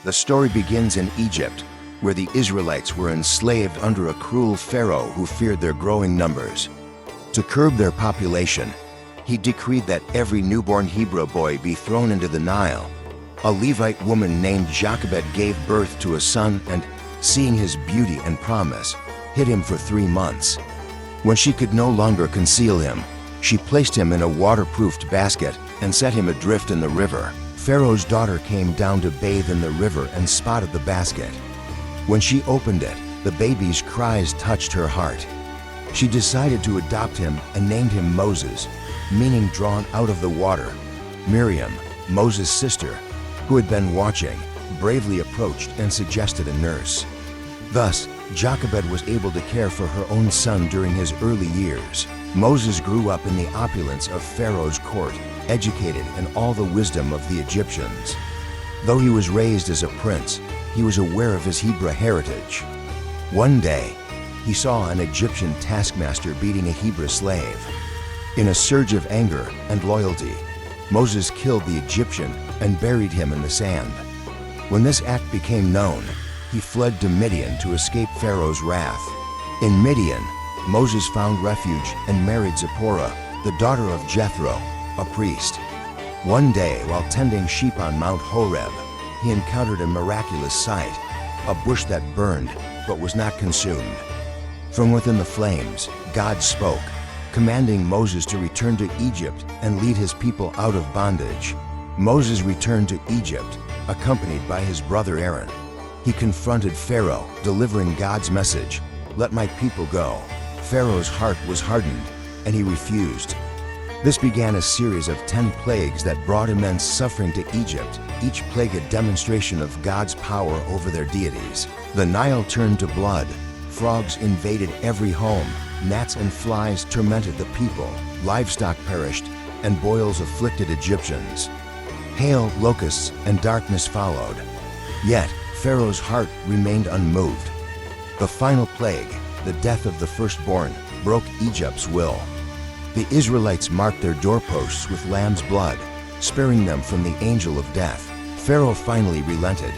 The story begins in Egypt, where the Israelites were enslaved under a cruel pharaoh who feared their growing numbers. To curb their population, he decreed that every newborn Hebrew boy be thrown into the Nile. A Levite woman named Jochebed gave birth to a son and, seeing his beauty and promise, hid him for 3 months. When she could no longer conceal him, she placed him in a waterproofed basket and set him adrift in the river. Pharaoh's daughter came down to bathe in the river and spotted the basket. When she opened it, the baby's cries touched her heart. She decided to adopt him and named him Moses, meaning drawn out of the water. Miriam, Moses' sister, who had been watching, bravely approached and suggested a nurse. Thus, Jochebed was able to care for her own son during his early years. Moses grew up in the opulence of Pharaoh's court, educated in all the wisdom of the Egyptians. Though he was raised as a prince, he was aware of his Hebrew heritage. One day, he saw an Egyptian taskmaster beating a Hebrew slave. In a surge of anger and loyalty, Moses killed the Egyptian and buried him in the sand. When this act became known, he fled to Midian to escape Pharaoh's wrath. In Midian, Moses found refuge and married Zipporah, the daughter of Jethro, a priest. One day, while tending sheep on Mount Horeb, he encountered a miraculous sight, a bush that burned but was not consumed. From within the flames, God spoke, commanding Moses to return to Egypt and lead his people out of bondage. Moses returned to Egypt, accompanied by his brother Aaron. He confronted Pharaoh, delivering God's message, "Let my people go." Pharaoh's heart was hardened, and he refused. This began a series of 10 plagues that brought immense suffering to Egypt, each plague a demonstration of God's power over their deities. The Nile turned to blood, frogs invaded every home, gnats and flies tormented the people, livestock perished, and boils afflicted Egyptians. Hail, locusts, and darkness followed. Yet, Pharaoh's heart remained unmoved. The final plague, the death of the firstborn, broke Egypt's will. The Israelites marked their doorposts with lamb's blood, sparing them from the angel of death. Pharaoh finally relented,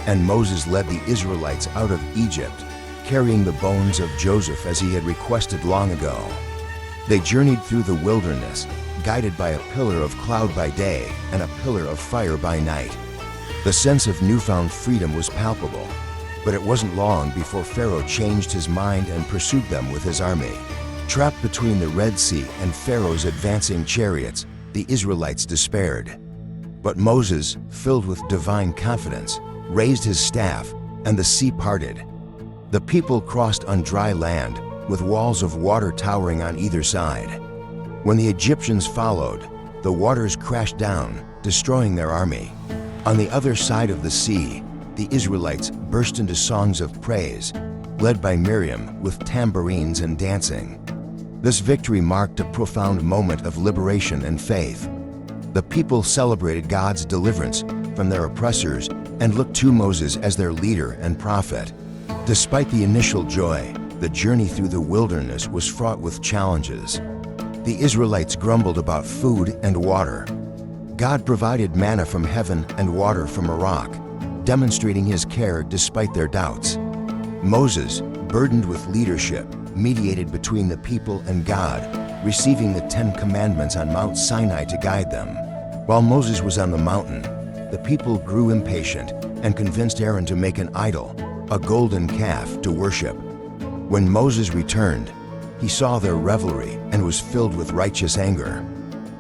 and Moses led the Israelites out of Egypt, carrying the bones of Joseph as he had requested long ago. They journeyed through the wilderness, guided by a pillar of cloud by day and a pillar of fire by night. The sense of newfound freedom was palpable, but it wasn't long before Pharaoh changed his mind and pursued them with his army. Trapped between the Red Sea and Pharaoh's advancing chariots, the Israelites despaired. But Moses, filled with divine confidence, raised his staff, and the sea parted. The people crossed on dry land, with walls of water towering on either side. When the Egyptians followed, the waters crashed down, destroying their army. On the other side of the sea, the Israelites burst into songs of praise, led by Miriam with tambourines and dancing. This victory marked a profound moment of liberation and faith. The people celebrated God's deliverance from their oppressors and looked to Moses as their leader and prophet. Despite the initial joy, the journey through the wilderness was fraught with challenges. The Israelites grumbled about food and water. God provided manna from heaven and water from a rock, demonstrating his care despite their doubts. Moses, burdened with leadership, mediated between the people and God, receiving the 10 Commandments on Mount Sinai to guide them. While Moses was on the mountain, the people grew impatient and convinced Aaron to make an idol, a golden calf, to worship. When Moses returned, he saw their revelry and was filled with righteous anger.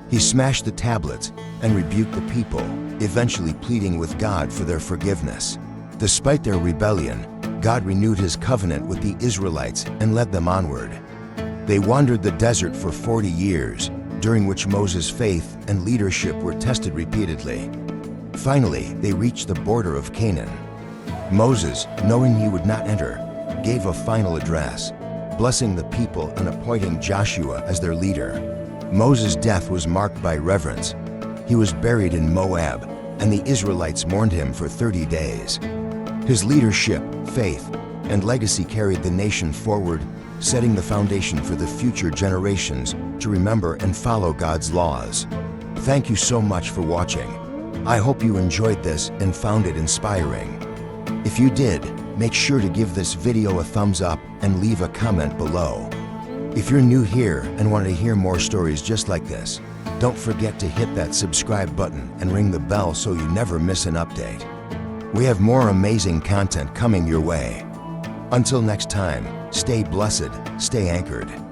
He smashed the tablets and rebuked the people, eventually pleading with God for their forgiveness. Despite their rebellion, God renewed his covenant with the Israelites and led them onward. They wandered the desert for 40 years, during which Moses' faith and leadership were tested repeatedly. Finally, they reached the border of Canaan. Moses, knowing he would not enter, gave a final address, blessing the people and appointing Joshua as their leader. Moses' death was marked by reverence. He was buried in Moab, and the Israelites mourned him for 30 days. His leadership, faith, and legacy carried the nation forward, setting the foundation for the future generations to remember and follow God's laws. Thank you so much for watching. I hope you enjoyed this and found it inspiring. If you did, make sure to give this video a thumbs up and leave a comment below. If you're new here and want to hear more stories just like this, don't forget to hit that subscribe button and ring the bell so you never miss an update. We have more amazing content coming your way. Until next time, stay blessed, stay anchored.